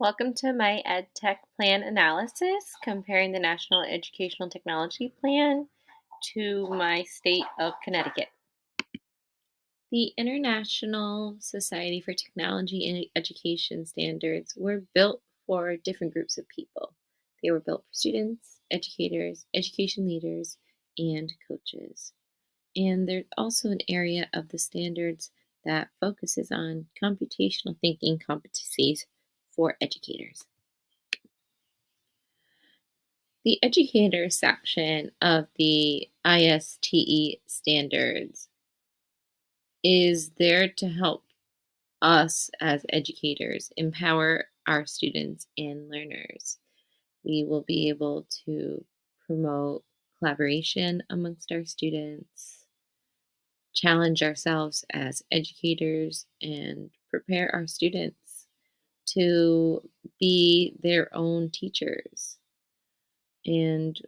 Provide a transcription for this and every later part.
Welcome to my EdTech plan analysis, comparing the National Educational Technology Plan to my state of Connecticut. The International Society for Technology and Education standards were built for different groups of people. They were built for students, educators, education leaders, and coaches. And there's also an area of the standards that focuses on computational thinking competencies for educators. The educator section of the ISTE standards is there to help us as educators empower our students and learners. We will be able to promote collaboration amongst our students, challenge ourselves as educators, and prepare our students to be their own teachers. And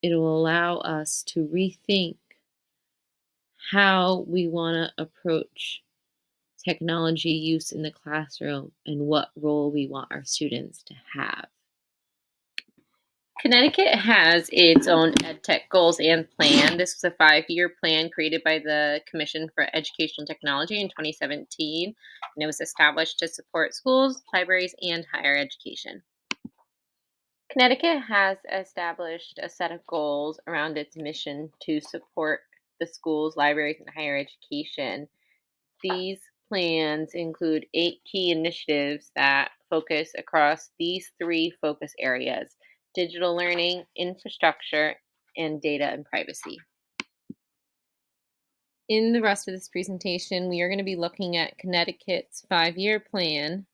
it will allow us to rethink how we want to approach technology use in the classroom and what role we want our students to have. Connecticut has its own EdTech goals and plan. This was a 5-year plan created by the Commission for Educational Technology in 2017, and it was established to support schools, libraries, and higher education. Connecticut has established a set of goals around its mission to support the schools, libraries, and higher education. These plans include 8 key initiatives that focus across these 3 focus areas: digital learning, infrastructure, and data and privacy. In the rest of this presentation, we are going to be looking at Connecticut's 5-year plan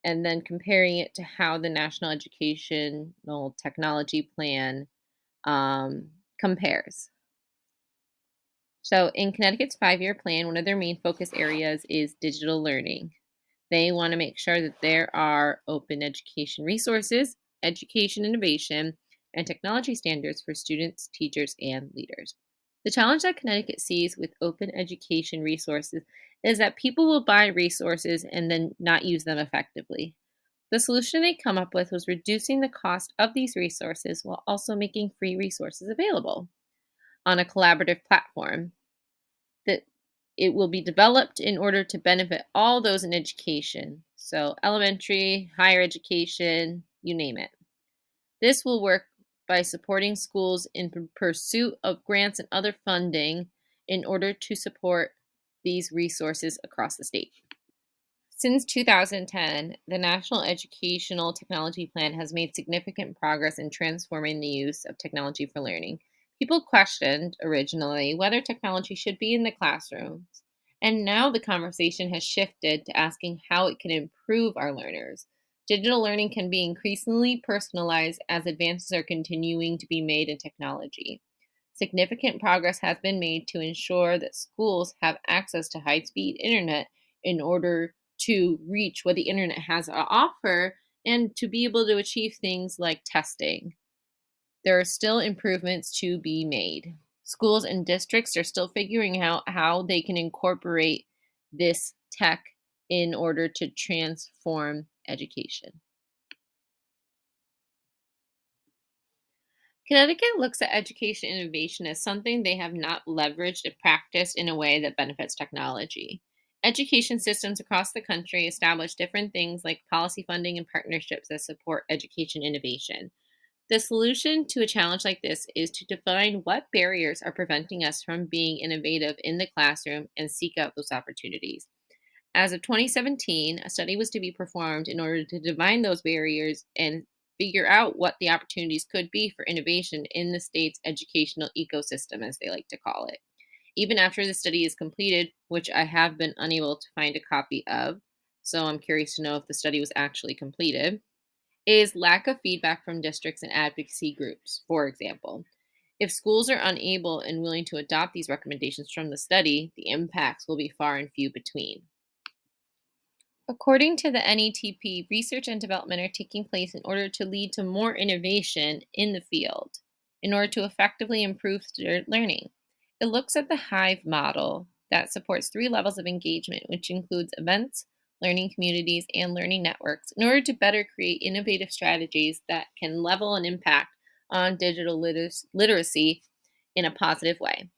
and then comparing it to how the National Educational Technology Plan compares. So in Connecticut's 5-year plan, one of their main focus areas is digital learning. They want to make sure that there are open education resources, education innovation, and technology standards for students, teachers, and leaders. The challenge that Connecticut sees with open education resources is that people will buy resources and then not use them effectively. The solution they come up with was reducing the cost of these resources while also making free resources available on a collaborative platform that it will be developed in order to benefit all those in education. So elementary, higher education, you name it. This will work by supporting schools in pursuit of grants and other funding in order to support these resources across the state. Since 2010, the National Educational Technology Plan has made significant progress in transforming the use of technology for learning. People questioned originally whether technology should be in the classrooms, and now the conversation has shifted to asking how it can improve our learners. Digital learning can be increasingly personalized as advances are continuing to be made in technology. Significant progress has been made to ensure that schools have access to high-speed internet in order to reach what the internet has to offer and to be able to achieve things like testing. There are still improvements to be made. Schools and districts are still figuring out how they can incorporate this tech in order to transform education. Connecticut looks at education innovation as something they have not leveraged and practiced in a way that benefits technology. Education systems across the country establish different things like policy funding and partnerships that support education innovation. The solution to a challenge like this is to define what barriers are preventing us from being innovative in the classroom and seek out those opportunities. As of 2017, a study was to be performed in order to define those barriers and figure out what the opportunities could be for innovation in the state's educational ecosystem, as they like to call it. Even after the study is completed, which I have been unable to find a copy of, so I'm curious to know if the study was actually completed, is lack of feedback from districts and advocacy groups, for example. If schools are unable and willing to adopt these recommendations from the study, the impacts will be far and few between. According to the NETP, research and development are taking place in order to lead to more innovation in the field, in order to effectively improve student learning. It looks at the Hive model that supports 3 levels of engagement, which includes events, learning communities, and learning networks in order to better create innovative strategies that can level an impact on digital literacy in a positive way.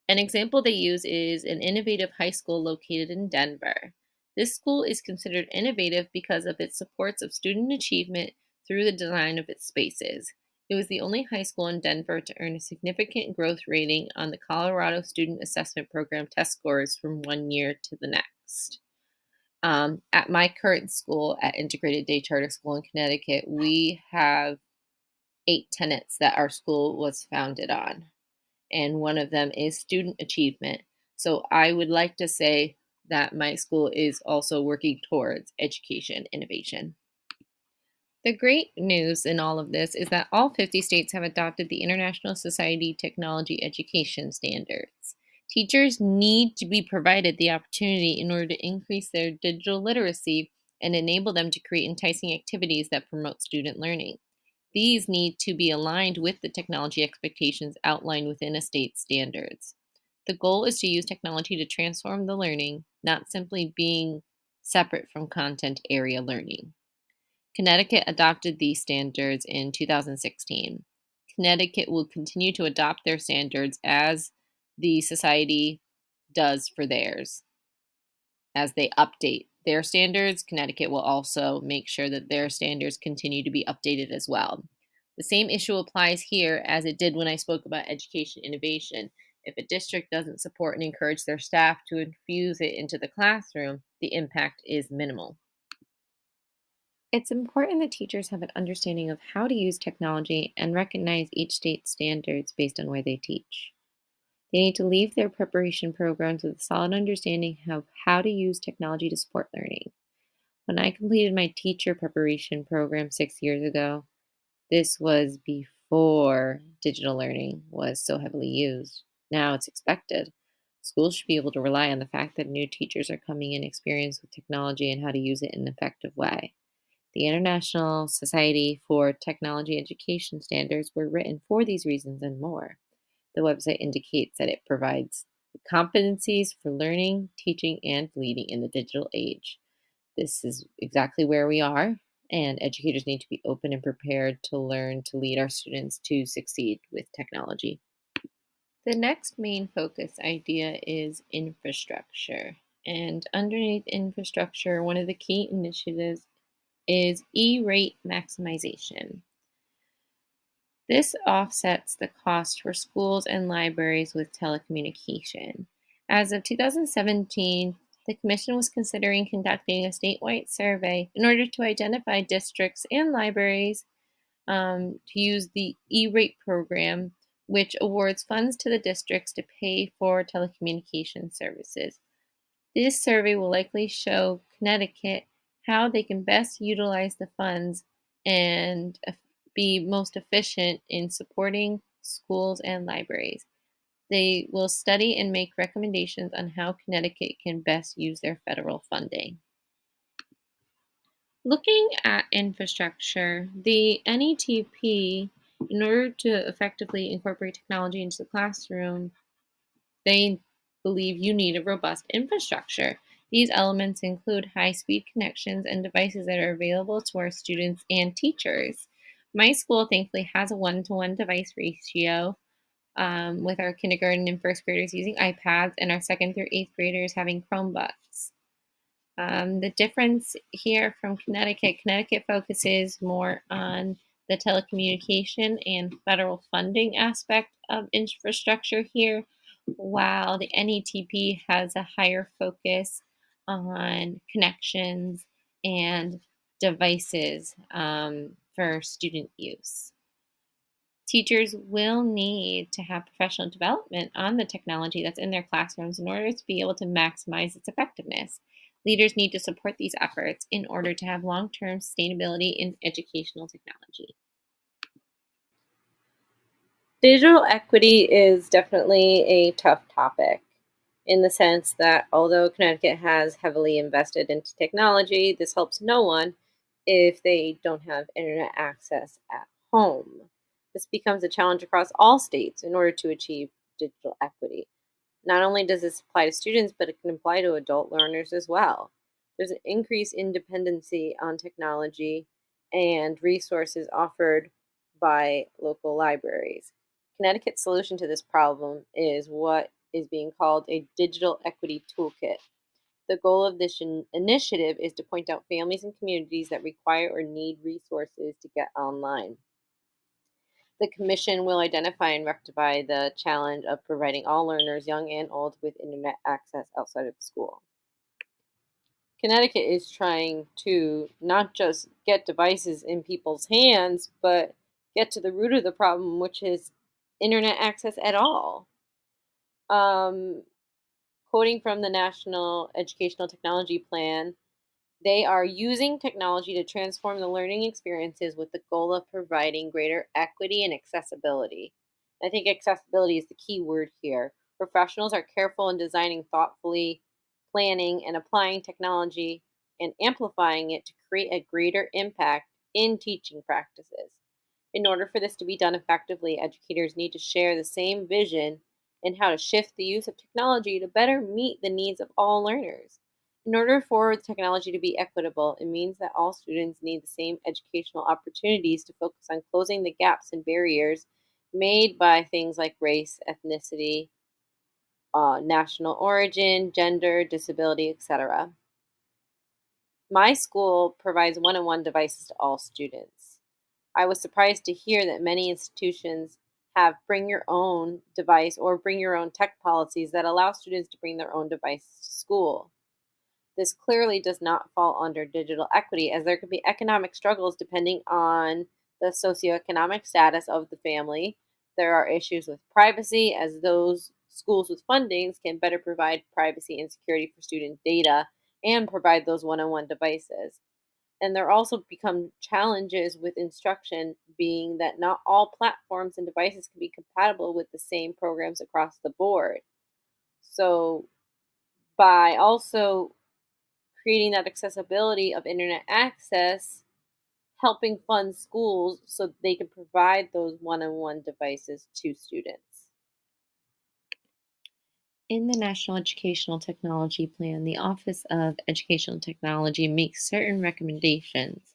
An example they use is an innovative high school located in Denver. This school is considered innovative because of its supports of student achievement through the design of its spaces. It was the only high school in Denver to earn a significant growth rating on the Colorado Student Assessment Program test scores from one year to the next. At my current school, at Integrated Day Charter School in Connecticut, we have 8 tenets that our school was founded on, and one of them is student achievement. So I would like to say that my school is also working towards education innovation. The great news in all of this is that all 50 states have adopted the International Society Technology Education Standards. Teachers need to be provided the opportunity in order to increase their digital literacy and enable them to create enticing activities that promote student learning. These need to be aligned with the technology expectations outlined within a state's standards. The goal is to use technology to transform the learning, not simply being separate from content area learning. Connecticut adopted these standards in 2016. Connecticut will continue to adopt their standards as the society does for theirs. As they update their standards, Connecticut will also make sure that their standards continue to be updated as well. The same issue applies here as it did when I spoke about education innovation. If a district doesn't support and encourage their staff to infuse it into the classroom, the impact is minimal. It's important that teachers have an understanding of how to use technology and recognize each state's standards based on where they teach. They need to leave their preparation programs with a solid understanding of how to use technology to support learning. When I completed my teacher preparation program 6 years ago, this was before digital learning was so heavily used. Now it's expected. Schools should be able to rely on the fact that new teachers are coming in experienced with technology and how to use it in an effective way. The International Society for Technology Education standards were written for these reasons and more. The website indicates that it provides competencies for learning, teaching, and leading in the digital age. This is exactly where we are, and educators need to be open and prepared to learn to lead our students to succeed with technology. The next main focus idea is infrastructure. And underneath infrastructure, one of the key initiatives is E-rate maximization. This offsets the cost for schools and libraries with telecommunication. As of 2017, the Commission was considering conducting a statewide survey in order to identify districts and libraries to use the E-rate program, which awards funds to the districts to pay for telecommunication services. This survey will likely show Connecticut how they can best utilize the funds and be most efficient in supporting schools and libraries. They will study and make recommendations on how Connecticut can best use their federal funding. Looking at infrastructure, the NETP, in order to effectively incorporate technology into the classroom, they believe you need a robust infrastructure. These elements include high-speed connections and devices that are available to our students and teachers. My school thankfully has a one-to-one device ratio, with our kindergarten and first graders using iPads and our second through eighth graders having Chromebooks. The difference here from Connecticut focuses more on the telecommunication and federal funding aspect of infrastructure here, while the NETP has a higher focus on connections and devices for student use. Teachers will need to have professional development on the technology that's in their classrooms in order to be able to maximize its effectiveness. Leaders need to support these efforts in order to have long-term sustainability in educational technology. Digital equity is definitely a tough topic in the sense that although Connecticut has heavily invested into technology, this helps no one if they don't have internet access at home. This becomes a challenge across all states in order to achieve digital equity. Not only does this apply to students, but it can apply to adult learners as well. There's an increased dependency on technology and resources offered by local libraries. Connecticut's solution to this problem is what is being called a digital equity toolkit. The goal of this initiative is to point out families and communities that require or need resources to get online. The Commission will identify and rectify the challenge of providing all learners, young and old, with internet access outside of school. Connecticut is trying to not just get devices in people's hands, but get to the root of the problem, which is internet access at all. Um, Quoting from the National Educational Technology Plan, they are using technology to transform the learning experiences with the goal of providing greater equity and accessibility. I think accessibility is the key word here. Professionals are careful in designing thoughtfully, planning and applying technology and amplifying it to create a greater impact in teaching practices. In order for this to be done effectively, educators need to share the same vision and how to shift the use of technology to better meet the needs of all learners. In order for technology to be equitable, it means that all students need the same educational opportunities to focus on closing the gaps and barriers made by things like race, ethnicity, national origin, gender, disability, etc. My school provides one on one devices to all students. I was surprised to hear that many institutions have bring your own device or bring your own tech policies that allow students to bring their own devices to school. This clearly does not fall under digital equity, as there could be economic struggles depending on the socioeconomic status of the family. There are issues with privacy, as those schools with fundings can better provide privacy and security for student data and provide those one on one devices. And there also become challenges with instruction, being that not all platforms and devices can be compatible with the same programs across the board. So, by also creating that accessibility of internet access, helping fund schools so they can provide those one on one devices to students. In the National Educational Technology Plan, the Office of Educational Technology makes certain recommendations,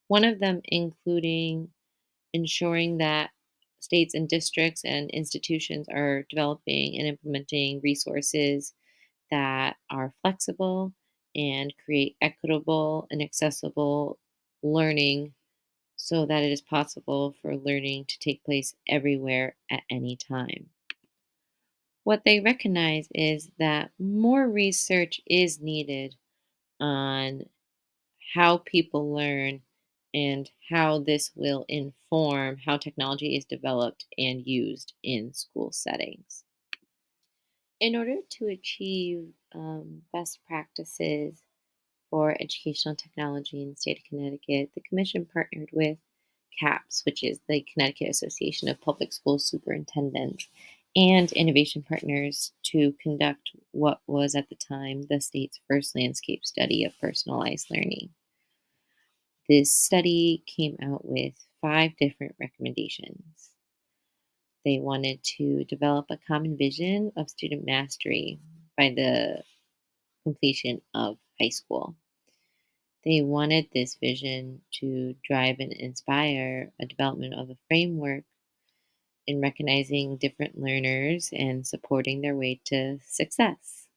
one of them including ensuring that states and districts and institutions are developing and implementing resources that are flexible and create equitable and accessible learning so that it is possible for learning to take place everywhere at any time. What they recognize is that more research is needed on how people learn and how this will inform how technology is developed and used in school settings. In order to achieve best practices for educational technology in the state of Connecticut, the Commission partnered with CAPS, which is the Connecticut Association of Public School Superintendents, and innovation partners to conduct what was at the time the state's first landscape study of personalized learning. This study came out with 5 different recommendations. They wanted to develop a common vision of student mastery by the completion of high school. They wanted this vision to drive and inspire a development of a framework in recognizing different learners and supporting their way to success.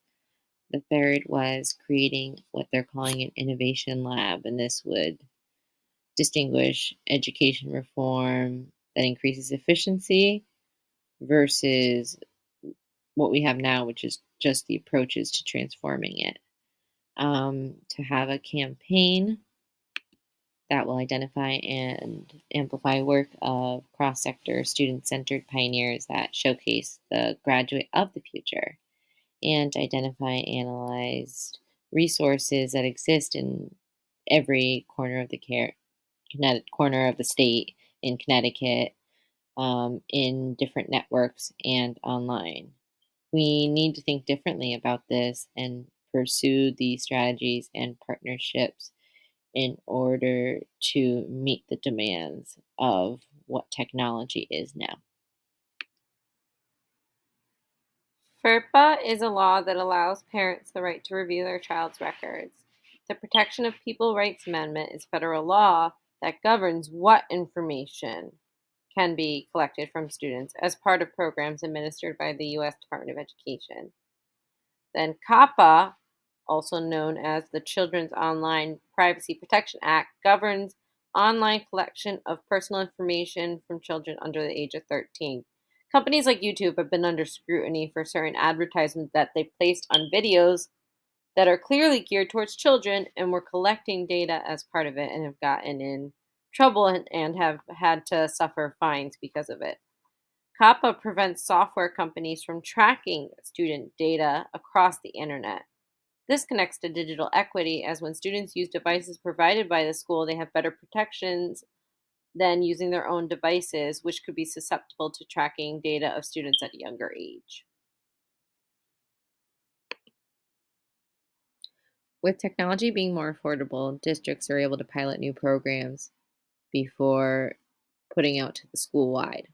The third was creating what they're calling an innovation lab, and this would distinguish education reform that increases efficiency versus what we have now, which is just the approaches to transforming it. To have a campaign that will identify and amplify work of cross sector, student centered pioneers that showcase the graduate of the future, and identify and analyze resources that exist in every corner of the corner of the state in Connecticut, in different networks and online. We need to think differently about this and pursue these strategies and partnerships in order to meet the demands of what technology is now. FERPA is a law that allows parents the right to review their child's records. The Protection of People Rights Amendment is federal law that governs what information can be collected from students as part of programs administered by the U.S. Department of Education. Then COPPA, also known as the Children's Online Privacy Protection Act, governs online collection of personal information from children under the age of 13. Companies like YouTube have been under scrutiny for certain advertisements that they placed on videos that are clearly geared towards children and were collecting data as part of it and have gotten in trouble and have had to suffer fines because of it. COPPA prevents software companies from tracking student data across the internet. This connects to digital equity, as when students use devices provided by the school, they have better protections than using their own devices, which could be susceptible to tracking data of students at a younger age. With technology being more affordable, districts are able to pilot new programs before putting out to the school wide.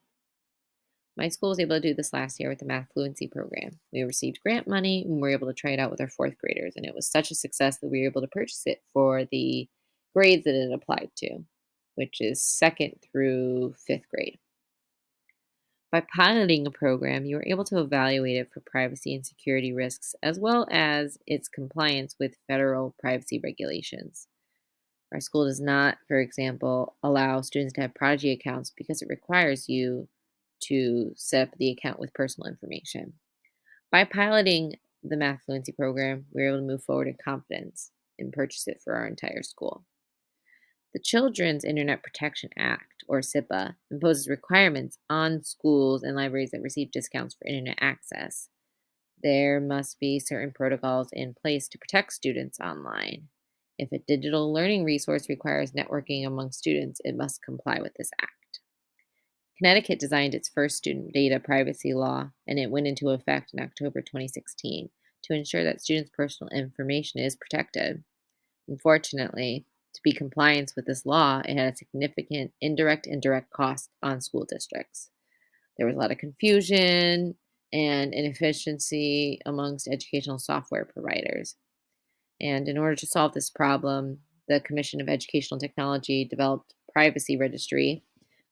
My school was able to do this last year with the Math Fluency program. We received grant money and were able to try it out with our fourth graders, and it was such a success that we were able to purchase it for the grades that it applied to, which is second through fifth grade. By piloting a program, you were able to evaluate it for privacy and security risks, as well as its compliance with federal privacy regulations. Our school does not, for example, allow students to have Prodigy accounts because it requires you to set up the account with personal information. By piloting the Math Fluency program, we were able to move forward in confidence and purchase it for our entire school. The Children's Internet Protection Act, or CIPA, imposes requirements on schools and libraries that receive discounts for internet access. There must be certain protocols in place to protect students online. If a digital learning resource requires networking among students, it must comply with this act. Connecticut designed its first student data privacy law, and it went into effect in October 2016 to ensure that students' personal information is protected. Unfortunately, to be compliant with this law, it had a significant indirect and direct cost on school districts. There was a lot of confusion and inefficiency amongst educational software providers. And in order to solve this problem, the Commission of Educational Technology developed a privacy registry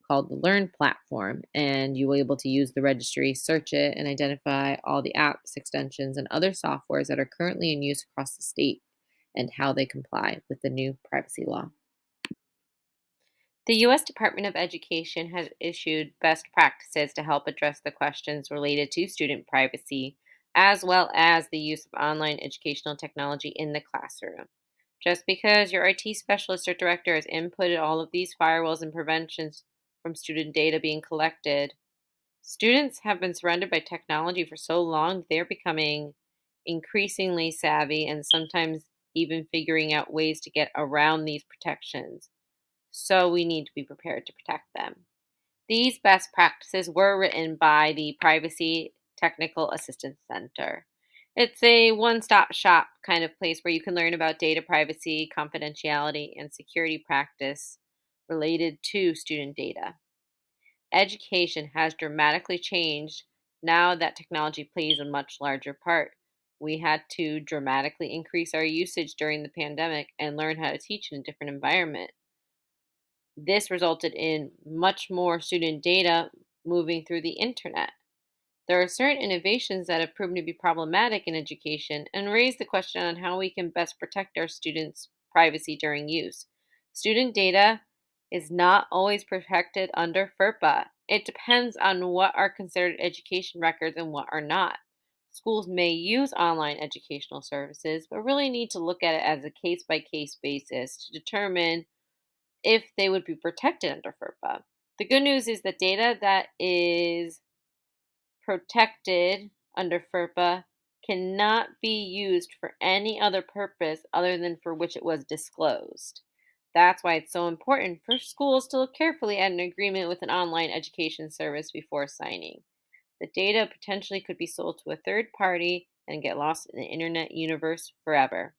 called the Learn platform, and you were able to use the registry, search it, and identify all the apps, extensions, and other softwares that are currently in use across the state and how they comply with the new privacy law. The U.S. Department of Education has issued best practices to help address the questions related to student privacy, as well as the use of online educational technology in the classroom. Just because your IT specialist or director has inputted all of these firewalls and preventions from student data being collected, students have been surrounded by technology for so long, they're becoming increasingly savvy and sometimes even figuring out ways to get around these protections. So we need to be prepared to protect them. These best practices were written by the Privacy Technical Assistance Center. It's a one stop shop kind of place where you can learn about data privacy, confidentiality, and security practice related to student data. Education has dramatically changed now that technology plays a much larger part. We had to dramatically increase our usage during the pandemic and learn how to teach in a different environment. This resulted in much more student data moving through the internet. There are certain innovations that have proven to be problematic in education and raise the question on how we can best protect our students' privacy during use. Student data is not always protected under FERPA. It depends on what are considered education records and what are not. Schools may use online educational services, but really need to look at it as a case by case basis to determine if they would be protected under FERPA. The good news is that data that is protected under FERPA cannot be used for any other purpose other than for which it was disclosed. That's why it's so important for schools to look carefully at an agreement with an online education service before signing. The data potentially could be sold to a third party and get lost in the internet universe forever.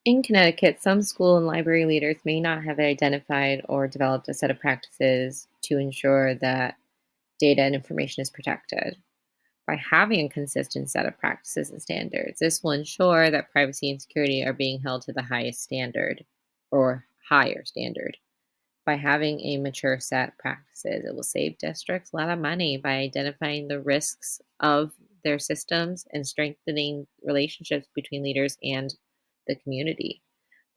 In Connecticut, some school and library leaders may not have identified or developed a set of practices to ensure that data and information is protected. By having a consistent set of practices and standards, this will ensure that privacy and security are being held to the highest standard or higher standard. By having a mature set of practices, it will save districts a lot of money by identifying the risks of their systems and strengthening relationships between leaders and the community.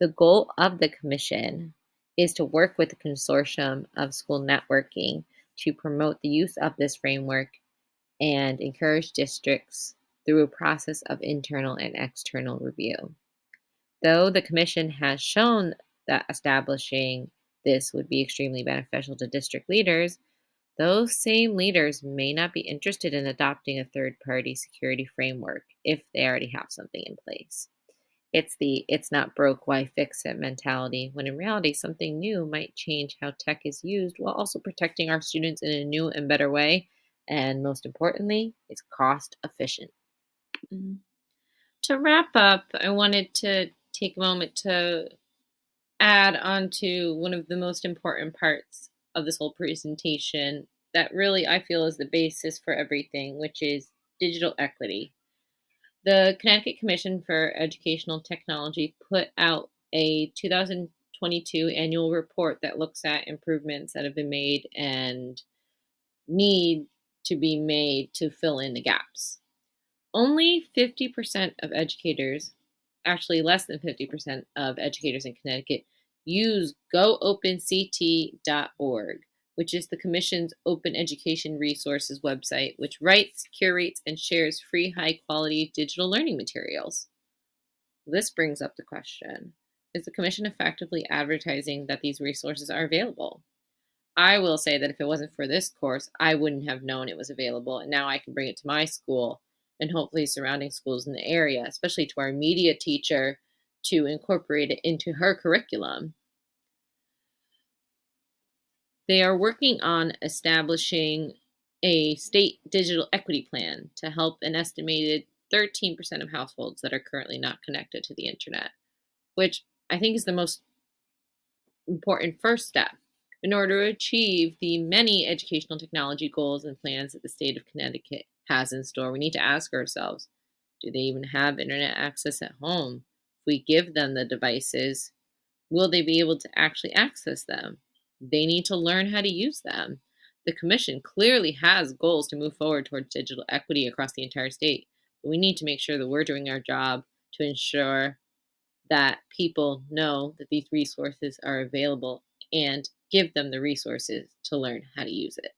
The goal of the commission is to work with the consortium of school networking to promote the use of this framework and encourage districts through a process of internal and external review. Though the Commission has shown that establishing this would be extremely beneficial to district leaders, those same leaders may not be interested in adopting a third party security framework if they already have something in place. It's the "it's not broke, why fix it" mentality, when in reality, something new might change how tech is used while also protecting our students in a new and better way. And most importantly, it's cost efficient. Mhm. To wrap up, I wanted to take a moment to add on to one of the most important parts of this whole presentation that really I feel is the basis for everything, which is digital equity. The Connecticut Commission for Educational Technology put out a 2022 annual report that looks at improvements that have been made and need to be made to fill in the gaps. Only 50% of educators, actually less than 50% of educators in Connecticut, use goopenct.org, which is the Commission's open education resources website, which writes, curates, and shares free, high quality digital learning materials. This brings up the question: is the Commission effectively advertising that these resources are available? I will say that if it wasn't for this course, I wouldn't have known it was available. And now I can bring it to my school and hopefully surrounding schools in the area, especially to our media teacher to incorporate it into her curriculum. They are working on establishing a state digital equity plan to help an estimated 13% of households that are currently not connected to the internet, which I think is the most important first step. In order to achieve the many educational technology goals and plans that the state of Connecticut has in store, we need to ask ourselves, do they even have internet access at home? If we give them the devices, will they be able to actually access them? They need to learn how to use them. The Commission clearly has goals to move forward towards digital equity across the entire state, but we need to make sure that we're doing our job to ensure that people know that these resources are available and give them the resources to learn how to use it.